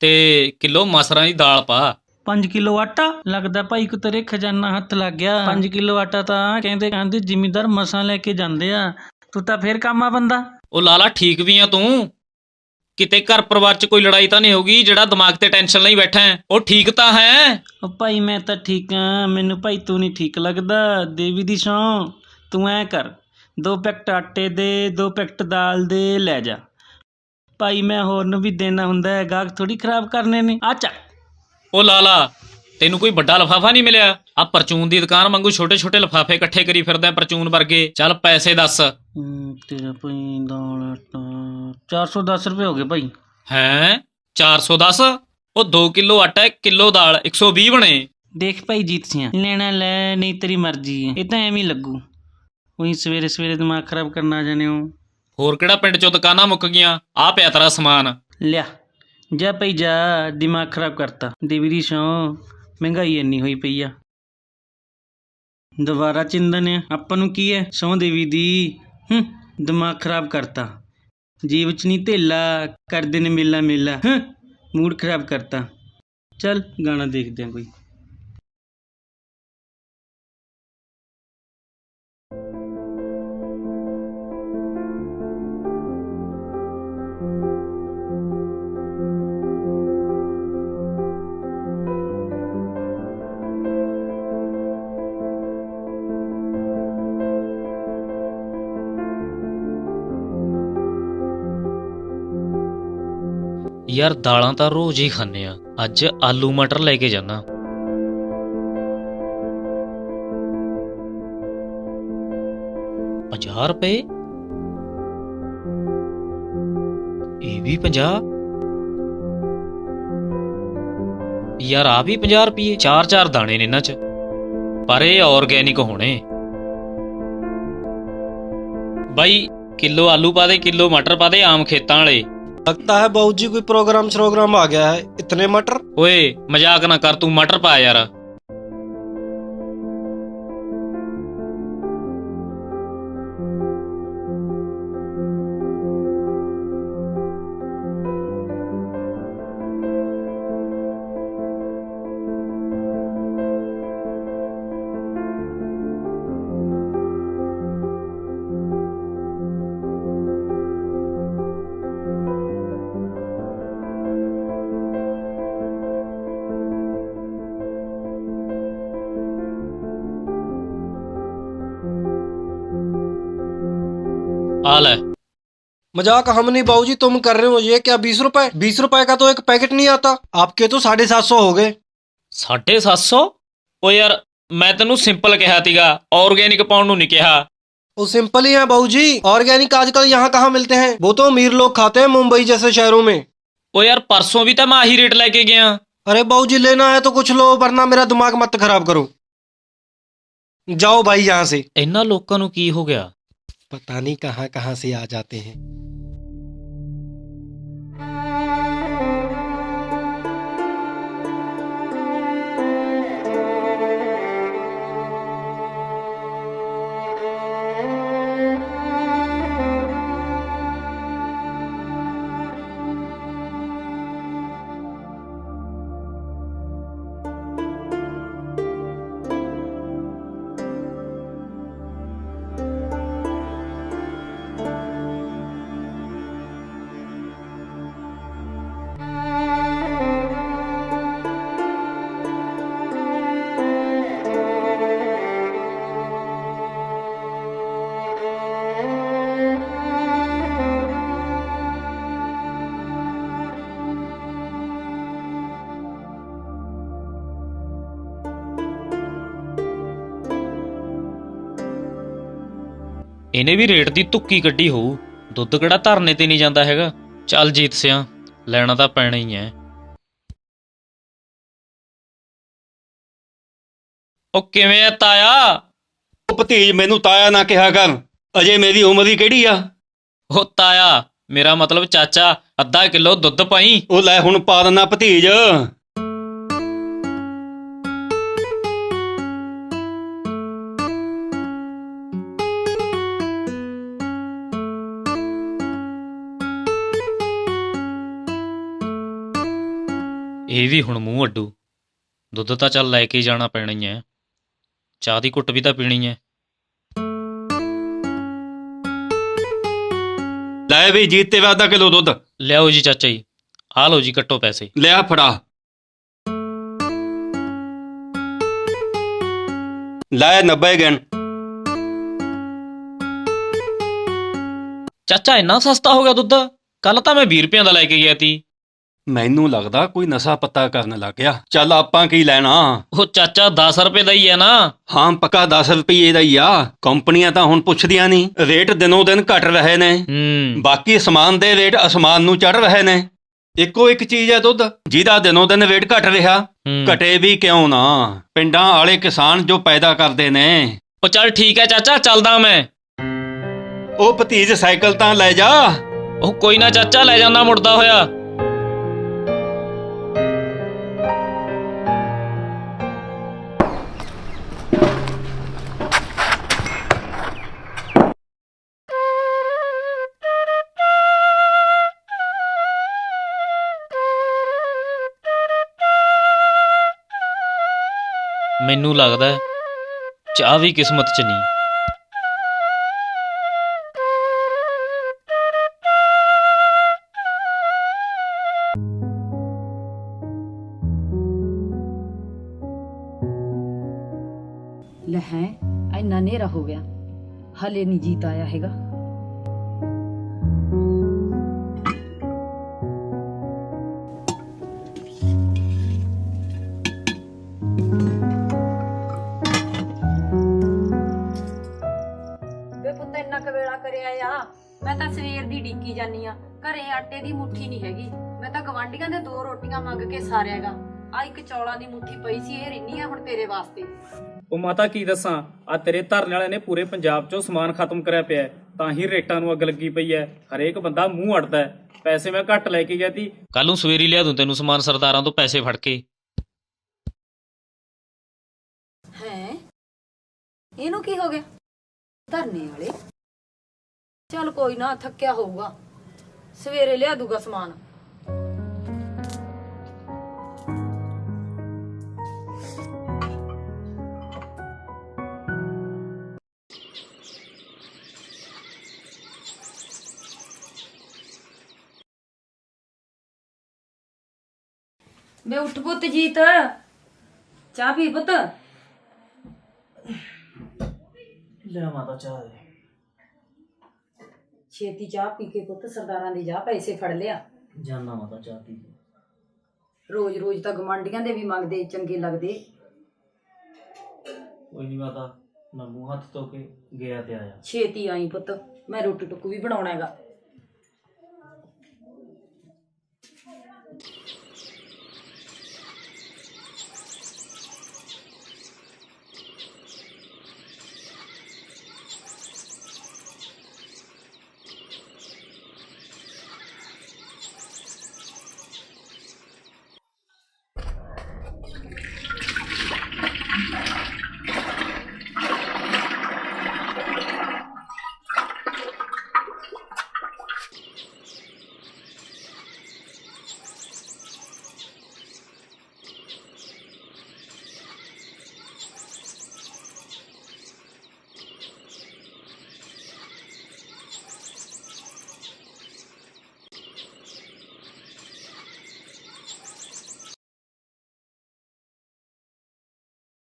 ਤੇ ਕਿਲੋ ਮਸਰਾਂ ਦੀ ਦਾਲ ਪਾ। 5 ਕਿਲੋ ਆਟਾ ਲੱਗਦਾ ਭਾਈ ਕੋ ਤੇਰੇ ਖਜ਼ਾਨਾ ਹੱਥ ਲੱਗ ਗਿਆ। 5 ਕਿਲੋ ਆਟਾ ਤਾਂ ਕਹਿੰਦੇ ਜ਼ਿਮੀਂਦਾਰ ਮਸਾਂ ਲੈ ਕੇ ਜਾਂਦੇ ਆ, ਤੂੰ ਤਾਂ ਫੇਰ ਕੰਮ ਆ ਬੰਦਾ। ਉਹ ਲਾਲਾ ਠੀਕ ਵੀ ਆ ਤੂੰ, ਕਿਤੇ ਘਰ ਪਰਿਵਾਰ 'ਚ ਕੋਈ ਲੜਾਈ ਤਾਂ ਨਹੀਂ ਹੋਗੀ ਜਿਹੜਾ ਦਿਮਾਗ ਤੇ ਟੈਨਸ਼ਨ ਲਈ ਬੈਠਾ ਹੈ? ਉਹ ਠੀਕ ਤਾਂ ਹੈ? ਉਹ ਭਾਈ ਮੈਂ ਤਾਂ ਠੀਕ ਆ, ਮੈਨੂੰ ਭਾਈ ਤੂੰ ਨਹੀਂ ਠੀਕ ਲੱਗਦਾ। ਦੇਵੀ ਦੀ ਸਹੁੰ, ਤੂੰ ਐ ਕਰ 2 ਪੈਕਟ ਆਟੇ ਦੇ 2 ਪੈਕਟ ਦਾਲ ਦੇ ਲੈ ਜਾ ਭਾਈ, ਮੈਂ ਹੋਰ ਨੂੰ ਵੀ ਦੇਣਾ ਹੁੰਦਾ ਹੈ, ਗਾਹਕ ਥੋੜੀ ਖਰਾਬ ਕਰਨੇ ਨੇ। ਆ ਚੱਕ। ਉਹ ਲਾਲਾ ਤੈਨੂੰ ਕੋਈ ਵੱਡਾ ਲਿਫਾਫਾ ਨਹੀਂ ਮਿਲਿਆ? ਆ ਪਰਚੂਨ ਦੀ ਦੁਕਾਨ ਵਾਂਗੂ ਛੋਟੇ ਛੋਟੇ ਲਿਫਾਫੇ ਇਕੱਠੇ ਕਰੀ ਫਿਰਦਾ ਪਰਚੂਨ ਵਰਗੇ। ਚੱਲ ਪੈਸੇ ਦੱਸ। ਤੇਰਾ ਭਾਈ ਦਾਲ ਆਟਾ 410 ਰੁਪਏ ਹੋ ਗਏ ਭਾਈ। ਹੈਂ 410? ਉਹ 2 ਕਿਲੋ ਆਟਾ 1 ਕਿਲੋ ਦਾਲ 120 ਬਣੇ। ਦੇਖ ਭਾਈ ਜੀਤ ਸਿਆ, ਲੈਣਾ ਲੈ ਨਹੀਂ ਤੇਰੀ ਮਰਜ਼ੀ ਹੈ, ਇਹ ਤਾਂ ਐਵੇਂ ਹੀ ਲੱਗੂ। ਉਹੀ ਸਵੇਰੇ ਸਵੇਰੇ ਦਿਮਾਗ ਖਰਾਬ ਕਰਨ ਆ ਜਾਣੇ ਹੋ। ਹੋਰ ਕਿਹੜਾ ਪਿੰਡ 'ਚੋਂ ਦੁਕਾਨਾਂ ਮੁੱਕ ਗਈਆਂ? ਆ ਪਿਆ ਤੇਰਾ ਸਮਾਨ, ਲਿਆ ਜਾ ਭਾਈ ਜਾ, ਦਿਮਾਗ ਖਰਾਬ ਕਰਤਾ। ਦੇਵੀ ਦੀ ਸਹੁੰ, ਮਹਿੰਗਾਈ ਇੰਨੀ ਹੋਈ ਪਈ ਆ, ਦੁਬਾਰਾ ਚਿੰਦਨ ਆ ਆਪਾਂ ਨੂੰ ਕੀ ਹੈ ਸਹੁੰ ਦੇਵੀ ਦੀ। ਦਿਮਾਗ ਖਰਾਬ ਕਰਤਾ, ਜੀਵ 'ਚ ਨਹੀਂ ਧੇਲਾ ਕਰਦੇ ਨੇ ਮੇਲਾ ਮੇਲਾ। ਮੂਡ ਖਰਾਬ ਕਰਤਾ। ਚੱਲ ਗਾਣਾ ਦੇਖਦੇ ਆ ਕੋਈ। ਯਾਰ ਦਾਲਾਂ ਤਾਂ ਰੋਜ਼ ਹੀ ਖਾਂਦੇ ਆ, ਅੱਜ ਆਲੂ ਮਟਰ ਲੈ ਕੇ ਜਾਣਾ। ₹50 ਇਹ ਵੀ 50 ਯਾਰ, ਆ ਵੀ 50 ਰੁਪਏ। 4 ਦਾਣੇ ਨੇ ਇਹਨਾਂ 'ਚ, ਪਰ ਇਹ ਆਰਗੈਨਿਕ ਹੋਣੇ। ਬਾਈ ਕਿਲੋ ਆਲੂ ਪਾ ਦੇ, ਕਿਲੋ ਮਟਰ ਪਾ ਦੇ, ਆਮ ਖੇਤਾਂ ਵਾਲੇ। लगता है बहू जी कोई प्रोग्राम श्रोग्राम आ गया है, इतने मटर। ਓਏ ਮਜ਼ਾਕ ਨਾ ਕਰ, ਤੂੰ ਮਟਰ ਪਾ ਯਾਰ। आ ले। मजाक हम नहीं बाबू जी, तुम कर रहे हो। ये क्या 20 रुपए? 20 रुपए का तो एक पैकेट नहीं आता, आपके तो 750 हो गए। 750? ओ यार मैं तेनू सिंपल कहा तीगा, ऑर्गेनिक पाउन नू नहीं कहा। वो सिंपल ही है बाबू जी, ऑर्गेनिक आजकल यहाँ कहाँ मिलते हैं, वो तो अमीर लोग खाते हैं मुंबई जैसे शहरों में। ओ यार परसों भी तो मैं आही रेट लेके गया। अरे बाबू जी लेना है तो कुछ लो, वरना मेरा दिमाग मत खराब करो। जाओ भाई यहाँ से। इन्ना लोगों नू की हो गया? पता नहीं कहाँ कहाँ से आ जाते हैं। ਇਹਨੇ ਵੀ ਰੇਟ ਦੀ ਤੁੱਕੀ ਕੱਢੀ ਹੋਊ, ਦੁੱਧ ਕਿਹੜਾ ਧਰਨੇ ਤੇ ਨਹੀਂ ਜਾਂਦਾ ਹੈਗਾ। ਚੱਲ ਜੀਤ ਸਿਆ, ਲੈਣਾ ਤਾਂ ਪੈਣਾ ਹੀ ਐ। ਉਹ ਕਿਵੇਂ ਆ ਤਾਇਆ? ਉਹ ਭਤੀਜ ਮੈਨੂੰ ਤਾਇਆ ਨਾ ਕਿਹਾ ਕਰ, ਅਜੇ ਮੇਰੀ ਉਮਰ ਹੀ ਕਿਹੜੀ ਆ। ਉਹ ਤਾਇਆ ਮੇਰਾ ਮਤਲਬ ਚਾਚਾ, ਅੱਧਾ ਕਿਲੋ ਦੁੱਧ ਪਾਈ। ਉਹ ਲੈ ਹੁਣ ਪਾ ਦਿੰਦਾ ਭਤੀਜ। ਇਹ ਵੀ ਹੁਣ ਮੂੰਹ ਅੱਡੂ। ਦੁੱਧ ਤਾਂ ਚੱਲ ਲੈ ਕੇ ਹੀ ਜਾਣਾ ਪੈਣਾ ਹੀ ਹੈ, ਚਾਹ ਦੀ ਘੁੱਟ ਵੀ ਤਾਂ ਪੀਣੀ ਹੈ। ਲੈ ਵੀ ਜੀਤ ਤੇ ਅੱਧਾ ਕਿਲੋ ਦੁੱਧ ਲਿਆਓ ਜੀ ਚਾਚਾ ਜੀ, ਆ ਲਓ ਜੀ, ਕੱਟੋ ਪੈਸੇ। ਲਿਆ ਫੜਾ। ਲੈ 90 ਗਿਣ। ਚਾਚਾ ਇੰਨਾ ਸਸਤਾ ਹੋ ਗਿਆ ਦੁੱਧ? ਕੱਲ ਤਾਂ ਮੈਂ 20 ਰੁਪਈਆਂ ਦਾ ਲੈ ਕੇ ਗਿਆ ਤੀ। ਮੈਨੂੰ ਲੱਗਦਾ ਕੋਈ ਨਸ਼ਾ ਪੱਤਾ ਕਰਨ ਲੱਗ ਗਿਆ। ਚੱਲ ਆਪਾਂ ਕੀ ਲੈਣਾ। ਉਹ ਚਾਚਾ 10 ਰੁਪਏ ਦਾ ਹੀ ਹੈ ਨਾ। ਹਾਂ ਪੱਕਾ 10 ਰੁਪਏ ਦਾ ਹੀ ਆ। ਕੰਪਨੀਆਂ ਤਾਂ ਹੁਣ ਪੁੱਛਦੀਆਂ ਨਹੀਂ, ਰੇਟ ਦਿਨੋਂ ਦਿਨ ਘਟ ਰਹੇ ਨੇ। ਬਾਕੀ ਸਮਾਨ ਦੇ ਰੇਟ ਅਸਮਾਨ ਨੂੰ ਚੜ ਰਹੇ ਨੇ। ਇੱਕੋ ਇੱਕ ਚੀਜ਼ ਹੈ ਦੁੱਧ, ਜਿਹਦਾ ਦਿਨੋਂ ਦਿਨ ਰੇਟ ਘਟ ਰਿਹਾ। ਘਟੇ ਵੀ ਕਿਉਂ ਨਾ, ਪਿੰਡਾਂ ਵਾਲੇ ਕਿਸਾਨ ਜੋ ਪੈਦਾ ਕਰਦੇ ਨੇ। ਉਹ ਚੱਲ ਠੀਕ ਹੈ ਚਾਚਾ, ਚੱਲਦਾ ਮੈਂ। ਉਹ ਭਤੀਜ ਸਾਈਕਲ ਤਾਂ ਲੈ ਜਾ। ਉਹ ਕੋਈ ਨਾ ਚਾਚਾ, ਲੈ ਜਾਂਦਾ ਮੁੜਦਾ ਹੋਇਆ। ਮੈਨੂੰ ਲੱਗਦਾ ਚਾਹ ਵੀ ਕਿਸਮਤ 'ਚ ਨਹੀਂ। ਲੈ ਹੈ ਇੰਨਾ ਹਨੇਰਾ ਹੋ ਗਿਆ, ਹਲੇ ਨਹੀਂ ਜੀਤ ਆਇਆ ਹੈਗਾ। ਵੇ ਪੁੱਤ ਇੰਨਾ ਕੁ ਵੇਲਾ ਕਰਿਆ ਆ, ਮੈਂ ਤਾਂ ਸਵੇਰ ਦੀ ਡੀਕੀ ਜਾਨੀ ਆ। ਘਰੇ ਆਟੇ ਦੀ ਮੁੱਠੀ ਨਹੀਂ ਹੈਗੀ, ਮੈਂ ਤਾਂ ਗਵਾਂਢੀਆਂ ਦੇ 2 ਰੋਟੀਆਂ ਮੰਗ ਕੇ ਸਾਰਿਆਗਾ। ਆ ਇੱਕ ਚੌਲਾਂ ਦੀ ਮੁੱਠੀ ਪਈ ਸੀ, ਇਹ ਰਿੰਨੀ ਆ ਹੁਣ ਤੇਰੇ ਵਾਸਤੇ। ਉਹ ਮਾਤਾ ਕੀ ਦੱਸਾਂ, ਆ ਤੇਰੇ ਧਰਨੇ ਵਾਲੇ ਨੇ ਪੂਰੇ ਪੰਜਾਬ 'ਚੋਂ ਸਮਾਨ ਖਤਮ ਕਰਿਆ ਪਿਆ, ਤਾਂ ਹੀ ਰੇਟਾਂ ਨੂੰ ਅੱਗ ਲੱਗੀ ਪਈ ਹੈ। ਹਰੇਕ ਬੰਦਾ ਮੂੰਹ ਅੜਦਾ। ਪੈਸੇ ਮੈਂ ਘੱਟ ਲੈ ਕੇ ਗਿਆ ਤੀ, ਕੱਲ ਨੂੰ ਸਵੇਰੀ ਲਿਆ ਦੂੰ ਤੈਨੂੰ ਸਮਾਨ ਸਰਦਾਰਾਂ ਤੋਂ ਪੈਸੇ ਫੜ ਕੇ। ਹੈ ਇਹਨੂੰ ਕੀ ਹੋ ਗਿਆ? ਧਰਨੇ ਵਾਲੇ ਚੱਲ ਕੋਈ ਨਾ, ਥੱਕਿਆ ਹੋਊਗਾ, ਸਵੇਰੇ ਲਿਆ ਦੂਗਾ ਸਮਾਨ। ਵੇ ਉੱਠ ਪੁੱਤ ਜੀਤ, ਚਾਹ ਪੀ ਪੁੱਤ। ਲੈ ਮਾਤਾ ਚਾਹ ਦੇ। ਛੇਤੀ ਚਾਹ ਪੀ ਕੇ ਪੁੱਤ ਸਰਦਾਰਾਂ ਦੀ ਜਾ, ਪੈਸੇ ਫੜ ਲਿਆ। ਜਾਨਾ ਮਾਤਾ ਚਾਹ ਪੀ ਕੇ। ਰੋਜ਼ ਰੋਜ਼ ਤਾਂ ਗਵਾਂਢੀਆਂ ਦੇ ਵੀ ਮੰਗਦੇ, ਚੰਗੇ ਲੱਗਦੇ। ਕੋਈ ਨਹੀਂ ਮਾਤਾ, ਮੈਂ ਮੂੰਹ ਹੱਥ ਧੋ ਕੇ ਗਿਆ ਤੇ ਆਇਆ। ਛੇਤੀ ਆਈ ਪੁੱਤ, ਮੈਂ ਰੋਟੀ ਟੁੱਕ ਵੀ ਬਣਾਉਣਾ ਹੈਗਾ।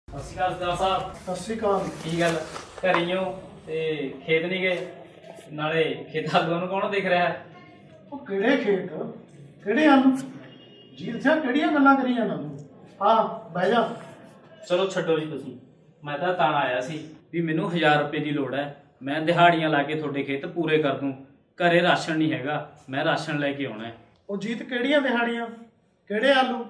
ਸਤਿ ਸ਼੍ਰੀ ਅਕਾਲ ਸਰਦਾਰ ਸਾਹਿਬ। ਸਤਿ ਸ਼੍ਰੀ ਅਕਾਲ। ਕੀ ਗੱਲ, ਘਰੇ ਹੋ ਤੇ ਖੇਤ ਨਹੀਂ ਗਏ? ਨਾਲੇ ਖੇਤ ਆਲੂਆਂ ਨੂੰ ਕੌਣ ਦੇਖ ਰਿਹਾ ਹੈ? ਉਹ ਕਿਹੜੇ ਖੇਤ, ਕਿਹੜੇ ਆਲੂ? ਜੀਤ ਸਿੰਘ ਕਿਹੜੀਆਂ ਗੱਲਾਂ ਕਰੀ ਜਾਂਦਾ ਤੂੰ? ਹਾਂ ਬਹਿ ਜਾ। ਚਲੋ ਛੱਡੋ ਜੀ ਤੁਸੀਂ, ਮੈਂ ਤਾਂ ਆਇਆ ਸੀ ਵੀ ਮੈਨੂੰ 1000 ਰੁਪਏ ਦੀ ਲੋੜ ਹੈ। ਮੈਂ ਦਿਹਾੜੀਆਂ ਲਾ ਕੇ ਤੁਹਾਡੇ ਖੇਤ ਪੂਰੇ ਕਰ ਦੂੰ। ਘਰੇ ਰਾਸ਼ਨ ਨਹੀਂ ਹੈਗਾ, ਮੈਂ ਰਾਸ਼ਨ ਲੈ ਕੇ ਆਉਣਾ ਹੈ। ਉਹ ਜੀਤ ਕਿਹੜੀਆਂ ਦਿਹਾੜੀਆਂ, ਕਿਹੜੇ ਆਲੂ,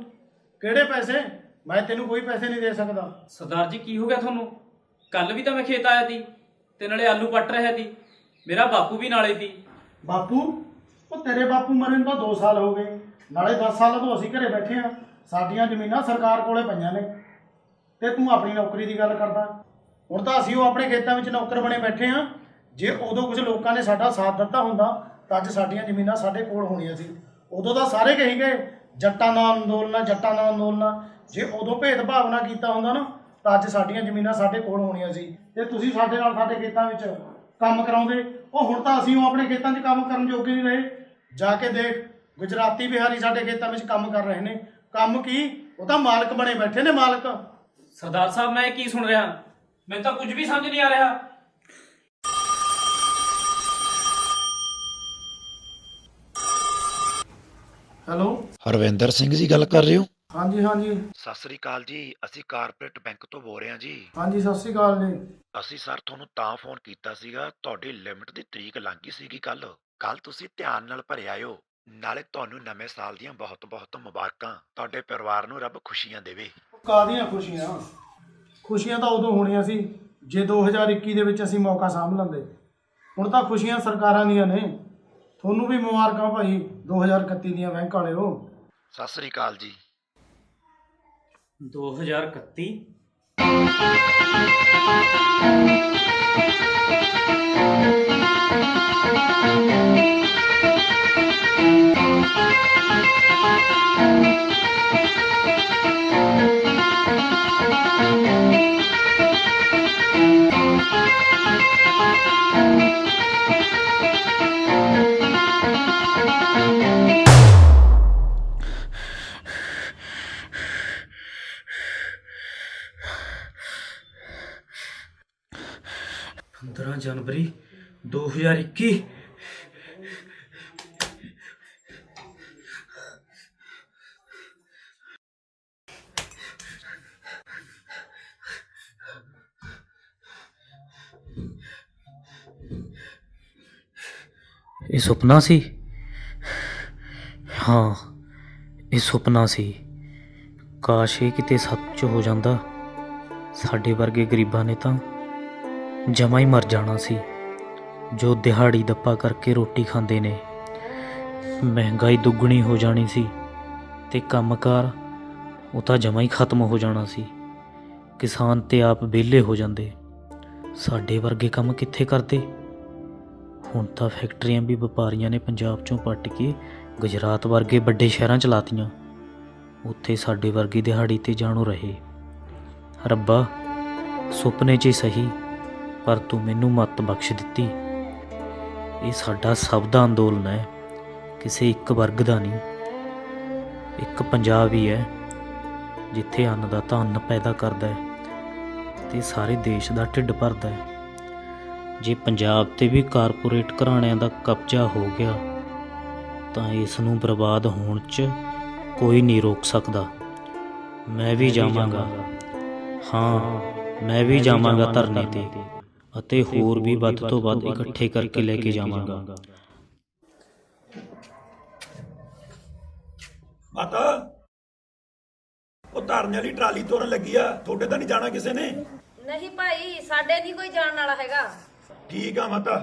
ਕਿਹੜੇ ਪੈਸੇ? ਮੈਂ ਤੈਨੂੰ ਕੋਈ ਪੈਸੇ ਨਹੀਂ ਦੇ ਸਕਦਾ। ਸਰਦਾਰ ਜੀ ਕੀ ਹੋ ਗਿਆ ਤੁਹਾਨੂੰ? ਕੱਲ ਵੀ ਤਾਂ ਮੈਂ ਖੇਤ ਆਇਆ ਸੀ ਤੇ ਨਾਲੇ ਆਲੂ ਪੱਟ ਰਿਹਾ ਸੀ। ਮੇਰਾ ਬਾਪੂ ਵੀ ਨਾਲੇ ਸੀ। ਬਾਪੂ? ਉਹ ਤੇਰੇ ਬਾਪੂ ਮਰੇ ਨੂੰ ਤਾਂ 2 ਸਾਲ ਹੋ ਗਏ, ਨਾਲੇ 10 ਸਾਲਾਂ ਤੋਂ ਅਸੀਂ ਘਰੇ ਬੈਠੇ ਆ। ਸਾਡੀਆਂ ਜ਼ਮੀਨਾਂ ਸਰਕਾਰ ਕੋਲੇ ਪਈਆਂ ਨੇ ਤੇ ਤੂੰ ਆਪਣੀ ਨੌਕਰੀ ਦੀ ਗੱਲ ਕਰਦਾ। ਹੁਣ ਤਾਂ ਅਸੀਂ ਉਹ ਆਪਣੇ ਖੇਤਾਂ ਵਿੱਚ ਨੌਕਰ ਬਣੇ ਬੈਠੇ ਆ। ਜੇ ਉਦੋਂ ਕੁਝ ਲੋਕਾਂ ਨੇ ਸਾਡਾ ਸਾਥ ਦਿੱਤਾ ਹੁੰਦਾ ਤਾਂ ਅੱਜ ਸਾਡੀਆਂ ਜ਼ਮੀਨਾਂ ਸਾਡੇ ਕੋਲ ਹੋਣੀਆਂ ਸੀ। ਉਦੋਂ ਤਾਂ ਸਾਰੇ ਕਹੀ ਗਏ ਜੱਟਾਂ ਦਾ ਅੰਦੋਲਨ, ਜੱਟਾਂ ਦਾ ਅੰਦੋਲਨ। ਜੇ ਉਦੋਂ ਭੇਦਭਾਵ ਨਾ ਕੀਤਾ ਹੁੰਦਾ ਨਾ ਤਾਂ ਅੱਜ ਸਾਡੀਆਂ ਜ਼ਮੀਨਾਂ ਸਾਡੇ ਕੋਲ ਹੋਣੀਆਂ ਸੀ ਤੇ ਤੁਸੀਂ ਸਾਡੇ ਨਾਲ ਸਾਡੇ ਖੇਤਾਂ ਵਿੱਚ ਕੰਮ ਕਰਾਉਂਦੇ। ਉਹ ਹੁਣ ਤਾਂ ਅਸੀਂ ਉਹ ਆਪਣੇ ਖੇਤਾਂ 'ਚ ਕੰਮ ਕਰਨ ਜੋਗੇ ਨਹੀਂ ਰਹੇ। ਜਾ ਕੇ ਦੇਖ, ਗੁਜਰਾਤੀ ਬਿਹਾਰੀ ਸਾਡੇ ਖੇਤਾਂ ਵਿੱਚ ਕੰਮ ਕਰ ਰਹੇ ਨੇ। ਕੰਮ ਕੀ, ਉਹ ਤਾਂ ਮਾਲਕ ਬਣੇ ਬੈਠੇ ਨੇ, ਮਾਲਕ। ਸਰਦਾਰ ਸਾਹਿਬ ਮੈਂ ਕੀ ਸੁਣ ਰਿਹਾ? ਮੈਨੂੰ ਤਾਂ ਕੁਝ ਵੀ ਸਮਝ ਨਹੀਂ ਆ ਰਿਹਾ। ਹੈਲੋ, ਹਰਵਿੰਦਰ ਸਿੰਘ ਜੀ ਗੱਲ ਕਰ ਰਹੇ ਹੋ? ਹਾਂਜੀ ਹਾਂਜੀ। ਸਤਿ ਸ੍ਰੀ ਅਕਾਲ ਜੀ, ਅਸੀਂ ਕਾਰਪੋਰੇਟ ਬੈਂਕ ਤੋਂ ਬੋਲ ਰਹੇ ਹਾਂ ਜੀ। ਹਾਂਜੀ ਸਤਿ ਸ੍ਰੀ ਅਕਾਲ ਜੀ। ਅਸੀਂ ਸਰ ਤੁਹਾਨੂੰ ਤਾਂ ਫੋਨ ਕੀਤਾ ਸੀਗਾ, ਤੁਹਾਡੀ ਲਿਮਟ ਦੀ ਤਰੀਕ ਲੰਘ ਗਈ ਸੀਗੀ ਕੱਲ ਤੁਸੀਂ ਧਿਆਨ ਨਾਲ ਭਰੇ ਆਇਓ। ਨਾਲੇ ਤੁਹਾਨੂੰ ਨਵੇਂ ਸਾਲ ਦੀਆਂ ਬਹੁਤ ਬਹੁਤ ਮੁਬਾਰਕਾਂ। ਤੁਹਾਡੇ ਪਰਿਵਾਰ ਨੂੰ ਰੱਬ ਖੁਸ਼ੀਆਂ ਦੇਵੇ। ਕਾਹਦੀਆਂ ਖੁਸ਼ੀਆਂ? ਖੁਸ਼ੀਆਂ ਤਾਂ ਉਦੋਂ ਹੋਣੀਆਂ ਸੀ ਜੇ 2021 ਦੇ ਵਿੱਚ ਅਸੀਂ ਮੌਕਾ ਸਾਂਭ ਲੈਂਦੇ। ਹੁਣ ਤਾਂ ਖੁਸ਼ੀਆਂ ਸਰਕਾਰਾਂ ਦੀਆਂ ਨੇ। ਤੁਹਾਨੂੰ ਵੀ ਮੁਬਾਰਕਾਂ ਭਾਈ 2031 ਦੀਆਂ ਬੈਂਕ ਵਾਲਿਓ। ਸਤਿ ਸ੍ਰੀ ਅਕਾਲ ਜੀ। 2031 15 ਜਨਵਰੀ 2021। ਇਹ ਸੁਪਨਾ ਸੀ? ਹਾਂ, ਇਹ ਸੁਪਨਾ ਸੀ। ਕਾਸ਼ ਇਹ ਕਿਤੇ ਸੱਚ ਹੋ ਜਾਂਦਾ। ਸਾਡੇ ਵਰਗੇ ਗਰੀਬਾਂ ਨੇ ਤਾਂ ਜਮਾ ਹੀ ਮਰ ਜਾਣਾ ਸੀ, ਜੋ ਦਿਹਾੜੀ ਦੱਪਾ ਕਰਕੇ ਰੋਟੀ ਖਾਂਦੇ ਨੇ। ਮਹਿੰਗਾਈ ਦੁੱਗਣੀ ਹੋ ਜਾਣੀ ਸੀ ਤੇ ਕੰਮਕਾਰ ਉਹ ਤਾਂ ਜਮਾ ਹੀ ਖਤਮ ਹੋ ਜਾਣਾ ਸੀ। ਕਿਸਾਨ ਤੇ ਆਪ ਵਿਹਲੇ ਹੋ ਜਾਂਦੇ। ਸਾਡੇ ਵਰਗੇ ਕੰਮ ਕਿੱਥੇ ਕਰਦੇ? ਹੁਣ ਤਾਂ ਫੈਕਟਰੀਆਂ ਵੀ ਵਪਾਰੀਆਂ ਨੇ ਪੰਜਾਬ 'ਚੋਂ ਪੱਟ ਕੇ ਗੁਜਰਾਤ ਵਰਗੇ ਵੱਡੇ ਸ਼ਹਿਰਾਂ 'ਚ ਲਾਤੀਆਂ। ਉੱਥੇ ਸਾਡੇ ਵਰਗੀ ਦਿਹਾੜੀ ਤੇ ਜਾਣੋ ਰਹੇ। ਰੱਬਾ, ਸੁਪਨੇ 'ਚ ਹੀ ਸਹੀ, ਪਰ ਤੂੰ ਮੈਨੂੰ ਮੱਤ ਬਖਸ਼ ਦਿੱਤੀ। ਇਹ ਸਾਡਾ ਸਭ ਦਾ ਅੰਦੋਲਨ ਹੈ, ਕਿਸੇ ਇੱਕ ਵਰਗ ਦਾ ਨਹੀਂ। ਇੱਕ ਪੰਜਾਬ ਹੀ ਹੈ ਜਿੱਥੇ ਅੰਨਦਾਤਾ ਅੰਨ ਪੈਦਾ ਕਰਦਾ ਹੈ ਤੇ ਸਾਰੇ ਦੇਸ਼ ਦਾ ਢਿੱਡ ਭਰਦਾ ਹੈ। ਜੇ ਪੰਜਾਬ ਤੇ ਵੀ ਕਾਰਪੋਰੇਟ ਘਰਾਣਿਆਂ ਦਾ ਕਬਜ਼ਾ ਹੋ ਗਿਆ ਤਾਂ ਇਸ ਨੂੰ ਬਰਬਾਦ ਹੋਣ 'ਚ ਕੋਈ ਨਹੀਂ ਰੋਕ ਸਕਦਾ। ਮੈਂ ਵੀ ਜਾਵਾਂਗਾ, ਹਾਂ ਮੈਂ ਵੀ ਜਾਵਾਂਗਾ ਧਰਨੇ ਤੇ, ਅਤੇ ਹੋਰ ਵੀ ਵੱਧ ਤੋਂ ਵੱਧ ਇਕੱਠੇ ਕਰਕੇ ਲੈ ਕੇ ਜਾਵਾਂਗਾ। ਮਾਤਾ, ਉਹ ਧਰਨੇ ਵਾਲੀ ਟਰਾਲੀ ਤੋਰਨ ਲੱਗੀ ਆ, ਤੁਹਾਡੇ ਤਾਂ ਨਹੀਂ ਜਾਣਾ ਕਿਸੇ ਨੇ? ਨਹੀਂ ਭਾਈ, ਸਾਡੇ ਨਹੀਂ ਕੋਈ ਜਾਣ ਵਾਲਾ ਹੈਗਾ। ਠੀਕ ਆ ਮਾਤਾ।